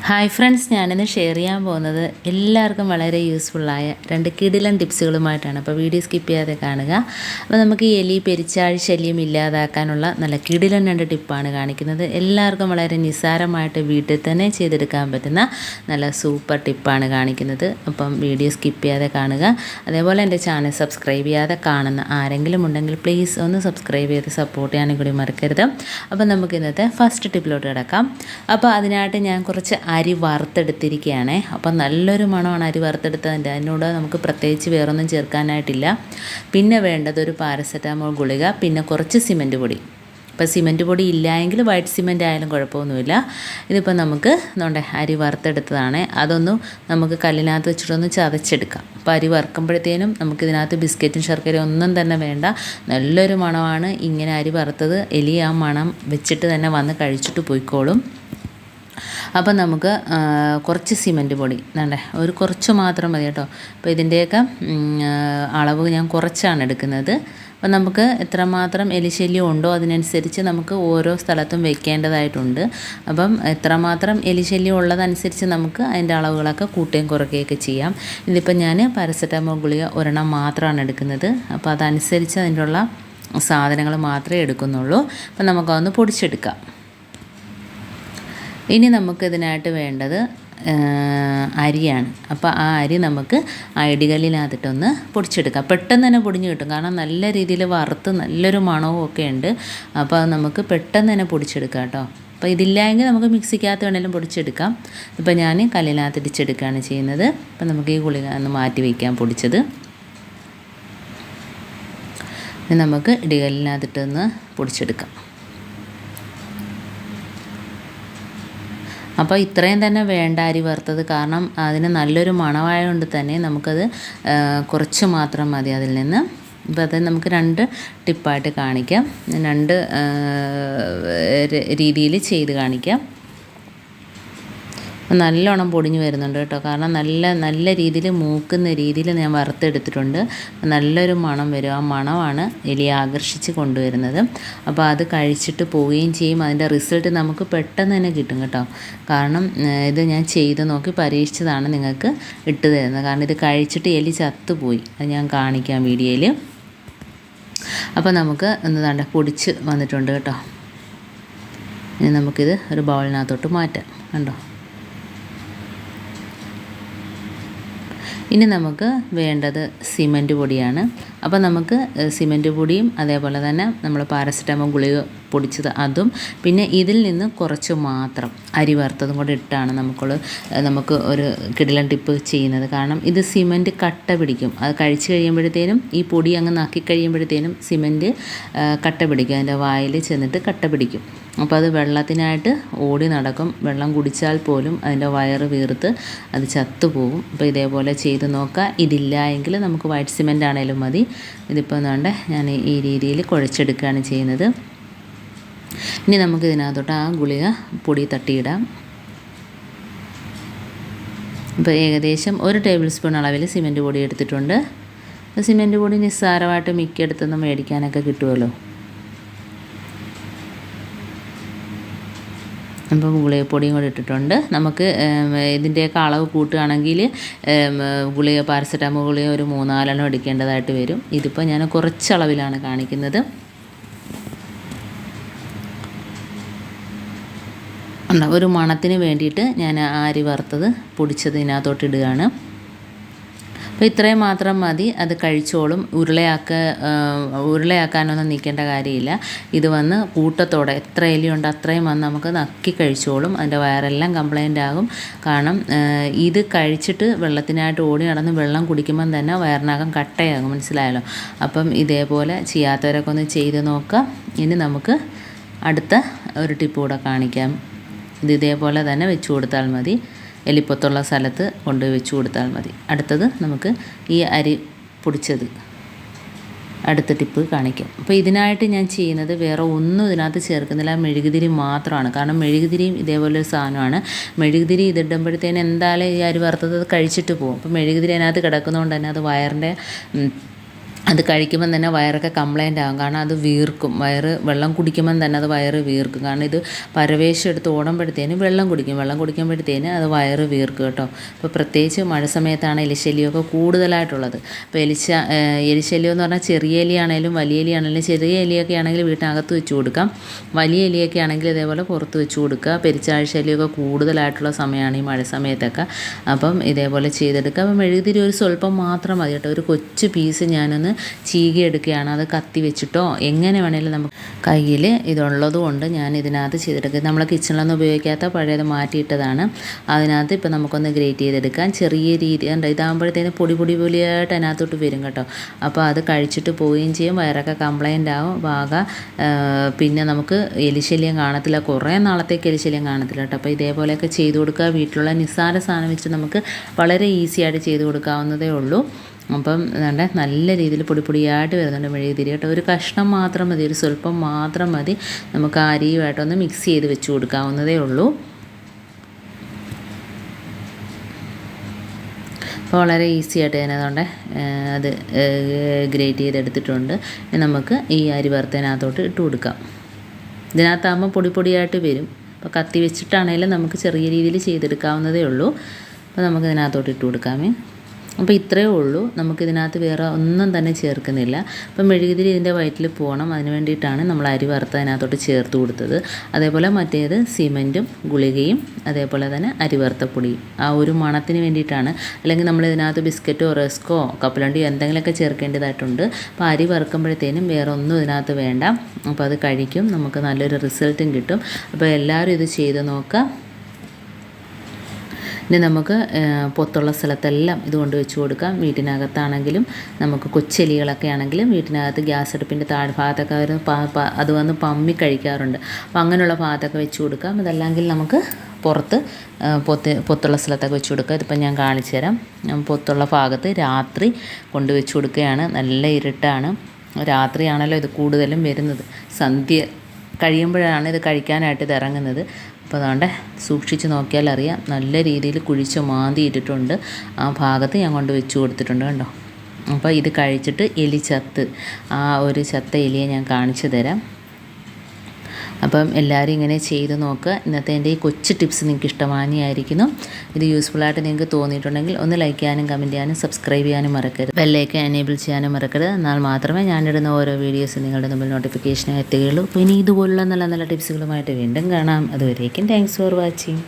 Hi friends, ഞാനിന്ന് share ചെയ്യാൻ പോകുന്നത് എല്ലാവർക്കും വളരെ യൂസ്ഫുള്ളായ 2 കിടിലൻ ടിപ്സുകളുമായിട്ടാണ്. അപ്പോൾ വീഡിയോ സ്കിപ്പ് ചെയ്യാതെ കാണുക. അപ്പോൾ നമുക്ക് ഈ എലി പെരിച്ചാഴി ശല്യം ഇല്ലാതാക്കാനുള്ള നല്ല കിടിലൻ 2 ടിപ്പാണ് കാണിക്കുന്നത്. എല്ലാവർക്കും വളരെ നിസ്സാരമായിട്ട് വീട്ടിൽ തന്നെ ചെയ്തെടുക്കാൻ പറ്റുന്ന നല്ല സൂപ്പർ ടിപ്പാണ് കാണിക്കുന്നത്. അപ്പം വീഡിയോ സ്കിപ്പ് ചെയ്യാതെ കാണുക. അതേപോലെ എൻ്റെ ചാനൽ സബ്സ്ക്രൈബ് ചെയ്യാതെ കാണുന്ന ആരെങ്കിലും ഉണ്ടെങ്കിൽ പ്ലീസ് ഒന്ന് സബ്സ്ക്രൈബ് ചെയ്ത് സപ്പോർട്ട് ചെയ്യാനും കൂടി മറക്കരുത്. അപ്പോൾ നമുക്ക് ഇന്നത്തെ ഫസ്റ്റ് ടിപ്പിലോട്ട് കിടക്കാം. അപ്പോൾ അതിനായിട്ട് ഞാൻ കുറച്ച് അരി വറുത്തെടുത്തിരിക്കുകയാണ്. അപ്പം നല്ലൊരു മണമാണ് അരി വറുത്തെടുത്തതിൻ്റെ. അതിനോട് നമുക്ക് പ്രത്യേകിച്ച് വേറൊന്നും ചേർക്കാനായിട്ടില്ല. പിന്നെ വേണ്ടത് ഒരു പാരസെറ്റാമോൾ ഗുളിക, പിന്നെ കുറച്ച് സിമൻറ്റ് പൊടി. ഇപ്പോൾ സിമൻറ്റ് പൊടി ഇല്ലായെങ്കിൽ വൈറ്റ് സിമൻറ്റ് ആയാലും കുഴപ്പമൊന്നുമില്ല. ഇതിപ്പോൾ നമുക്ക് അരി വറുത്തെടുത്തതാണ്. അതൊന്നും നമുക്ക് കല്ലിനകത്ത് വെച്ചിട്ടൊന്ന് ചതച്ചെടുക്കാം. അപ്പോൾ അരി വറുക്കുമ്പോഴത്തേനും നമുക്കിതിനകത്ത് ബിസ്ക്കറ്റും ശർക്കരയും ഒന്നും തന്നെ വേണ്ട. നല്ലൊരു മണമാണ്. ഇങ്ങനെ അരി വറുത്തത് എലി ആ മണം വെച്ചിട്ട് തന്നെ വന്ന് കഴിച്ചിട്ട് പോയിക്കോളും. അപ്പം നമുക്ക് കുറച്ച് സിമൻറ്റ് പൊടി ഒരു കുറച്ച് മാത്രം മതി കേട്ടോ. അപ്പോൾ ഇതിൻ്റെയൊക്കെ അളവ് ഞാൻ കുറച്ചാണ് എടുക്കുന്നത്. അപ്പം നമുക്ക് എത്രമാത്രം എലിശല്യം ഉണ്ടോ അതിനനുസരിച്ച് നമുക്ക് ഓരോ സ്ഥലത്തും വെക്കേണ്ടതായിട്ടുണ്ട്. അപ്പം എത്രമാത്രം എലിശല്യം ഉള്ളതനുസരിച്ച് നമുക്ക് അതിൻ്റെ അളവുകളൊക്കെ കൂട്ടുകയും കുറയ്ക്കുകയൊക്കെ ചെയ്യാം. ഇതിപ്പോൾ ഞാൻ പാരസെറ്റാമോൾ ഗുളിക ഒരെണ്ണം മാത്രമാണ് എടുക്കുന്നത്. അപ്പോൾ അതനുസരിച്ച് അതിൻ്റെ ഉള്ള സാധനങ്ങൾ മാത്രമേ എടുക്കുന്നുള്ളൂ. അപ്പം നമുക്കതൊന്ന് പൊടിച്ചെടുക്കാം. ഇനി നമുക്കിതിനായിട്ട് വേണ്ടത് അരിയാണ്. അപ്പോൾ ആ അരി നമുക്ക് ഇടികല്ലിനകത്തിട്ടൊന്ന് പൊടിച്ചെടുക്കാം. പെട്ടെന്ന് തന്നെ പൊടിഞ്ഞ് കിട്ടും. കാരണം നല്ല രീതിയിൽ വറുത്ത് നല്ലൊരു മണവും ഒക്കെ ഉണ്ട്. അപ്പോൾ അത് നമുക്ക് പെട്ടെന്ന് തന്നെ പൊടിച്ചെടുക്കാം കേട്ടോ. അപ്പോൾ ഇതില്ലായെങ്കിൽ നമുക്ക് മിക്സിക്കകത്ത് വേണമെങ്കിലും പൊടിച്ചെടുക്കാം. ഇപ്പോൾ ഞാൻ കല്ലിനകത്ത് ഇടിച്ചെടുക്കുകയാണ് ചെയ്യുന്നത്. അപ്പോൾ നമുക്ക് ഈ ഗുളിക ഒന്ന് മാറ്റി വയ്ക്കാം പൊടിച്ചത്. ഇനി നമുക്ക് ഇടികല്ലിനകത്തിട്ടൊന്ന് പൊടിച്ചെടുക്കാം. അപ്പോൾ ഇത്രയും തന്നെ വേണ്ട അരി വറുത്തത്. കാരണം അതിന് നല്ലൊരു മണമായതുകൊണ്ട് തന്നെ നമുക്കത് കുറച്ച് മാത്രം മതി അതിൽ നിന്ന്. അപ്പോൾ അത് നമുക്ക് 2 ടിപ്പായിട്ട് കാണിക്കാം. 2 രീതിയിൽ ചെയ്ത് കാണിക്കാം. നല്ലോണം പൊടിഞ്ഞ് വരുന്നുണ്ട് കേട്ടോ. കാരണം നല്ല രീതിയിൽ മൂക്കുന്ന രീതിയിൽ ഞാൻ വറുത്തെടുത്തിട്ടുണ്ട്. നല്ലൊരു മണം വരും. ആ മണമാണ് എലിയെ ആകർഷിച്ച് കൊണ്ടുവരുന്നത്. അപ്പോൾ അത് കഴിച്ചിട്ട് പോവുകയും ചെയ്യും. അതിൻ്റെ റിസൾട്ട് നമുക്ക് പെട്ടെന്ന് തന്നെ കിട്ടും കേട്ടോ. കാരണം ഇത് ഞാൻ ചെയ്ത് നോക്കി പരീക്ഷിച്ചതാണ് നിങ്ങൾക്ക് ഇട്ട് തരുന്നത്. കാരണം ഇത് കഴിച്ചിട്ട് എലി ചത്തുപോയി. അത് ഞാൻ കാണിക്കാം വീഡിയോയിൽ. അപ്പോൾ നമുക്ക് ഒന്ന് പൊടിച്ച് വന്നിട്ടുണ്ട് കേട്ടോ. ഇനി നമുക്കിത് ഒരു ബൗളിനകത്തോട്ട് മാറ്റാം. കണ്ടോ. ഇനി നമുക്ക് വേണ്ടത് സിമൻറ്റ് പൊടിയാണ്. അപ്പോൾ നമുക്ക് സിമൻറ്റ് പൊടിയും അതേപോലെ തന്നെ നമ്മൾ പാരസെറ്റാമോൾ ഗുളിക പൊടിച്ചത് അതും പിന്നെ ഇതിൽ നിന്ന് കുറച്ച് മാത്രം അരി വറുത്തതും കൂടെ ഇട്ടാണ് നമുക്ക് ഒരു കിടിലൻ ടിപ്പ് ചെയ്യുന്നത്. കാരണം ഇത് സിമൻറ്റ് കട്ട പിടിക്കും. അത് കഴിച്ച് കഴിയുമ്പോഴത്തേനും ഈ പൊടി അങ്ങ് നക്കി കഴിയുമ്പോഴത്തേനും സിമൻറ്റ് കട്ട പിടിക്കും. അതിൻ്റെ വായിൽ ചെന്നിട്ട് കട്ട പിടിക്കും. അപ്പോൾ അത് വെള്ളത്തിനായിട്ട് ഓടി നടക്കും. വെള്ളം കുടിച്ചാൽ പോലും അതിൻ്റെ വയറ് വീർത്ത് അത് ചത്തുപോകും. അപ്പോൾ ഇതേപോലെ ചെയ്ത് നോക്കുക. ഇതില്ല എങ്കിൽ നമുക്ക് വൈറ്റ് സിമൻറ്റ് ആണെങ്കിലും മതി. ഇതിപ്പോൾ ഞാൻ ഈ രീതിയിൽ കുഴച്ചെടുക്കുകയാണ് ചെയ്യുന്നത്. ഇനി നമുക്ക് ഇതിനകത്തോട്ട് ആ ഗുളിക പൊടി തട്ടിയിടാം. ഇപ്പോൾ ഏകദേശം 1 ടേബിൾ സ്പൂൺ അളവിൽ സിമൻറ്റ് പൊടി എടുത്തിട്ടുണ്ട്. സിമൻറ്റ് പൊടി നിസ്സാരമായിട്ട് മിക്കയിടത്തുനിന്ന് മേടിക്കാനൊക്കെ കിട്ടുമല്ലോ. അപ്പോൾ ഗുളികപ്പൊടിയും കൂടി ഇട്ടിട്ടുണ്ട്. നമുക്ക് ഇതിൻ്റെയൊക്കെ അളവ് കൂട്ടുകയാണെങ്കിൽ ഗുളിക പാരസെറ്റാമോൾ ഗുളിക ഒരു 3-4 എടുക്കേണ്ടതായിട്ട് വരും. ഇതിപ്പോൾ ഞാൻ കുറച്ചളവിലാണ് കാണിക്കുന്നത്. ഒരു മണത്തിന് വേണ്ടിയിട്ട് ഞാൻ അരി വറുത്തത് പൊടിച്ചത് ഇതിനകത്തോട്ട് ഇടുകയാണ്. അപ്പോൾ ഇത്രയും മാത്രം മതി. അത് കഴിച്ചോളും. ഉരുളയാക്കാനൊന്നും നിൽക്കേണ്ട കാര്യമില്ല. ഇത് വന്ന് കൂട്ടത്തോടെ എത്ര എലിയുണ്ട് അത്രയും വന്ന് നമുക്ക് നക്കി കഴിച്ചോളും. അതിൻ്റെ വയറെല്ലാം കംപ്ലൈൻ്റ് ആകും. കാരണം ഇത് കഴിച്ചിട്ട് വെള്ളത്തിനായിട്ട് ഓടി നടന്ന് വെള്ളം കുടിക്കുമ്പം തന്നെ വയറിനകം കട്ടയാകും. മനസ്സിലായല്ലോ. അപ്പം ഇതേപോലെ ചെയ്യാത്തവരൊക്കെ ഒന്ന് ചെയ്ത് നോക്കാം. ഇനി നമുക്ക് അടുത്ത ഒരു ടിപ്പ് കൂടെ കാണിക്കാം. ഇതേപോലെ തന്നെ വെച്ച് കൊടുത്താൽ മതി. എലിപ്പൊത്തുള്ള സ്ഥലത്ത് കൊണ്ട് വെച്ച് കൊടുത്താൽ മതി. അടുത്തത് നമുക്ക് ഈ അരി പൊടിച്ചത് അടുത്ത ടിപ്പ് കാണിക്കാം. അപ്പോൾ ഇതിനായിട്ട് ഞാൻ ചെയ്യുന്നത് വേറെ ഒന്നും ഇതിനകത്ത് ചേർക്കുന്നില്ല. മെഴുകുതിരി മാത്രമാണ്. കാരണം മെഴുകുതിരിയും ഇതേപോലൊരു സാധനമാണ്. മെഴുകുതിരി ഇതിടുമ്പോഴത്തേന് എന്തായാലും ഈ അരി വറുത്തത് കഴിച്ചിട്ട് പോകും. അപ്പോൾ മെഴുകുതിരി അതിനകത്ത് കിടക്കുന്നതുകൊണ്ട് തന്നെ അത് വയറിൻ്റെ അത് കഴിക്കുമ്പം തന്നെ വയറൊക്കെ കംപ്ലൈൻ്റ് ആകും. കാരണം അത് വീർക്കും. വെള്ളം കുടിക്കുമ്പം തന്നെ അത് വയറ് വീർക്കും. കാരണം ഇത് പരവേശം എടുത്ത് ഓടുമ്പോഴത്തേന് വെള്ളം കുടിക്കുമ്പോഴത്തേന് അത് വയറ് വീർക്കും കേട്ടോ. അപ്പോൾ പ്രത്യേകിച്ച് മഴ സമയത്താണ് എലിശല്യമൊക്കെ കൂടുതലായിട്ടുള്ളത്. അപ്പോൾ എലിശല്യം എന്ന് പറഞ്ഞാൽ ചെറിയ എലിയാണേലും വലിയ എലിയാണെങ്കിലും, ചെറിയ എലിയൊക്കെ ആണെങ്കിൽ വീട്ടിനകത്ത് വെച്ച് കൊടുക്കാം. വലിയ എലിയൊക്കെ ആണെങ്കിൽ ഇതേപോലെ പുറത്ത് വെച്ച് കൊടുക്കുക. പെരിച്ചാഴി ശല്യമൊക്കെ കൂടുതലായിട്ടുള്ള സമയമാണ് ഈ മഴ സമയത്തൊക്കെ. അപ്പം ഇതേപോലെ ചെയ്തെടുക്കുക. അപ്പം മെഴുകുതിരി ഒരു സ്വല്പം മാത്രം മതി കേട്ടോ. ഒരു കൊച്ചു പീസ് ഞാനൊന്ന് ചീകി എടുക്കുകയാണ്. അത് കത്തി വെച്ചിട്ടോ എങ്ങനെ വേണേലും നമുക്ക് കയ്യിൽ ഇതുള്ളത് കൊണ്ട് ഞാൻ ഇതിനകത്ത് ചെയ്തെടുക്കുക. നമ്മൾ കിച്ചണിലൊന്നും ഉപയോഗിക്കാത്ത പഴയത് മാറ്റിയിട്ടതാണ്. അതിനകത്ത് ഇപ്പോൾ നമുക്കൊന്ന് ഗ്രേറ്റ് ചെയ്തെടുക്കാം. ചെറിയ രീതി ഇതാകുമ്പോഴത്തേന് പൊടിയായിട്ട് അതിനകത്തോട്ട് വരും കേട്ടോ. അപ്പോൾ അത് കഴിച്ചിട്ട് പോവുകയും ചെയ്യും. വയറൊക്കെ കംപ്ലൈൻ്റ് ആവും. പിന്നെ നമുക്ക് എലിശല്യം കാണത്തില്ല. കുറേ നാളത്തേക്ക് എലിശല്യം കാണത്തില്ല കേട്ടോ. അപ്പോൾ ഇതേപോലെയൊക്കെ ചെയ്ത് കൊടുക്കുക. വീട്ടിലുള്ള നിസ്സാര സാധനം വെച്ച് നമുക്ക് വളരെ ഈസി ആയിട്ട് ചെയ്ത് കൊടുക്കാവുന്നതേ ഉള്ളൂ. അപ്പം നല്ല രീതിയിൽ പൊടിയായിട്ട് വരുന്നുണ്ട് മെഴുകുതിരി കേട്ടോ. ഒരു കഷ്ണം മാത്രം മതി, ഒരു സ്വല്പം മാത്രം മതി. നമുക്ക് അരിയുമായിട്ടൊന്ന് മിക്സ് ചെയ്ത് വെച്ച് കൊടുക്കാവുന്നതേ ഉള്ളൂ. അപ്പോൾ വളരെ ഈസി ആയിട്ട് തന്നെ അതുകൊണ്ട് അത് ഗ്രേറ്റ് ചെയ്തെടുത്തിട്ടുണ്ട്. നമുക്ക് ഈ അരി വറുത്തതിനകത്തോട്ട് ഇട്ട് കൊടുക്കാം. ഇതിനകത്താകുമ്പോൾ പൊടിയായിട്ട് വരും. അപ്പോൾ കത്തി വെച്ചിട്ടാണെങ്കിലും നമുക്ക് ചെറിയ രീതിയിൽ ചെയ്തെടുക്കാവുന്നതേ ഉള്ളൂ. അപ്പോൾ നമുക്ക് ഇതിനകത്തോട്ട് ഇട്ട് കൊടുക്കാമേ. അപ്പോൾ ഇത്രയേ ഉള്ളൂ. നമുക്കിതിനകത്ത് വേറെ ഒന്നും തന്നെ ചേർക്കുന്നില്ല. അപ്പം മെഴുകുതിരി ഇതിൻ്റെ വയറ്റിൽ പോകണം. അതിന് വേണ്ടിയിട്ടാണ് നമ്മൾ അരി വറുത്തതിനകത്തോട്ട് ചേർത്ത് കൊടുത്തത്. അതേപോലെ മറ്റേത് സിമൻറ്റും ഗുളികയും അതേപോലെ തന്നെ അരി വറുത്തപ്പൊടിയും ആ ഒരു മണത്തിന് വേണ്ടിയിട്ടാണ്. അല്ലെങ്കിൽ നമ്മൾ ഇതിനകത്ത് ബിസ്ക്കറ്റോ റസ്കോ കപ്പലണ്ടിയോ എന്തെങ്കിലുമൊക്കെ ചേർക്കേണ്ടതായിട്ടുണ്ട്. അപ്പോൾ അരി വറുക്കുമ്പോഴത്തേനും വേറെ ഒന്നും ഇതിനകത്ത് വേണ്ട. അപ്പോൾ അത് കഴിക്കും, നമുക്ക് നല്ലൊരു റിസൾട്ടും കിട്ടും. അപ്പോൾ എല്ലാവരും ഇത് ചെയ്ത് നോക്കുക. ഇനി നമുക്ക് പൊത്തുള്ള സ്ഥലത്തെല്ലാം ഇത് കൊണ്ട് വെച്ച് കൊടുക്കാം. വീട്ടിനകത്താണെങ്കിലും നമുക്ക് കൊച്ചെലികളൊക്കെ ആണെങ്കിലും വീട്ടിനകത്ത് ഗ്യാസ് അടുപ്പിൻ്റെ താഴ്ഭാഗത്തൊക്കെ അത് വന്ന് പമ്മി കഴിക്കാറുണ്ട്. അപ്പോൾ അങ്ങനെയുള്ള ഭാഗത്തൊക്കെ വെച്ച് കൊടുക്കാം. അതല്ലെങ്കിൽ നമുക്ക് പുറത്ത് പൊത്തുള്ള സ്ഥലത്തൊക്കെ വെച്ച് കൊടുക്കുക. ഇതിപ്പോൾ ഞാൻ കാണിച്ചു തരാം. പൊത്തുള്ള ഭാഗത്ത് രാത്രി കൊണ്ട് വെച്ച് കൊടുക്കുകയാണ്. നല്ല ഇരുട്ടാണ്. രാത്രിയാണല്ലോ ഇത് കൂടുതലും വരുന്നത്. സന്ധ്യ കഴിയുമ്പോഴാണ് ഇത് കഴിക്കാനായിട്ട് ഇത് ഇറങ്ങുന്നത്. അപ്പോൾ അതുകൊണ്ട് സൂക്ഷിച്ച് നോക്കിയാൽ അറിയാം. നല്ല രീതിയിൽ കുഴിച്ച് മാന്തിയിട്ടിട്ടുണ്ട്. ആ ഭാഗത്ത് ഞാൻ കൊണ്ട് വെച്ച് കൊടുത്തിട്ടുണ്ട് കണ്ടോ. അപ്പോൾ ഇത് കഴിച്ചിട്ട് എലി ചത്ത്, ആ ഒരു ചത്ത എലിയെ ഞാൻ കാണിച്ചു തരാം. അപ്പം എല്ലാവരും ഇങ്ങനെ ചെയ്ത് നോക്കുക. ഇന്നത്തെ എൻ്റെ ഈ കൊച്ചു ടിപ്സ് നിങ്ങൾക്ക് ഇഷ്ടമായിരിക്കുന്നു. ഇത് യൂസ്ഫുള്ളായിട്ട് നിങ്ങൾക്ക് തോന്നിയിട്ടുണ്ടെങ്കിൽ ഒന്ന് ലൈക്ക് ചെയ്യാനും കമൻറ്റ് ചെയ്യാനും സബ്സ്ക്രൈബ് ചെയ്യാനും മറക്കരുത്. ബെല്ലൈക്കൻ എനേബിൾ ചെയ്യാനും മറക്കരുത്. എന്നാൽ മാത്രമേ ഞാനിടുന്ന ഓരോ വീഡിയോസ് നിങ്ങളുടെ മുമ്പിൽ നോട്ടിഫിക്കേഷൻ എത്തുകയുള്ളൂ. അപ്പോൾ ഇനി ഇതുപോലുള്ള നല്ല ടിപ്സുകളുമായിട്ട് വീണ്ടും കാണാം. അതുവരേക്കും താങ്ക്സ് ഫോർ വാച്ചിങ്.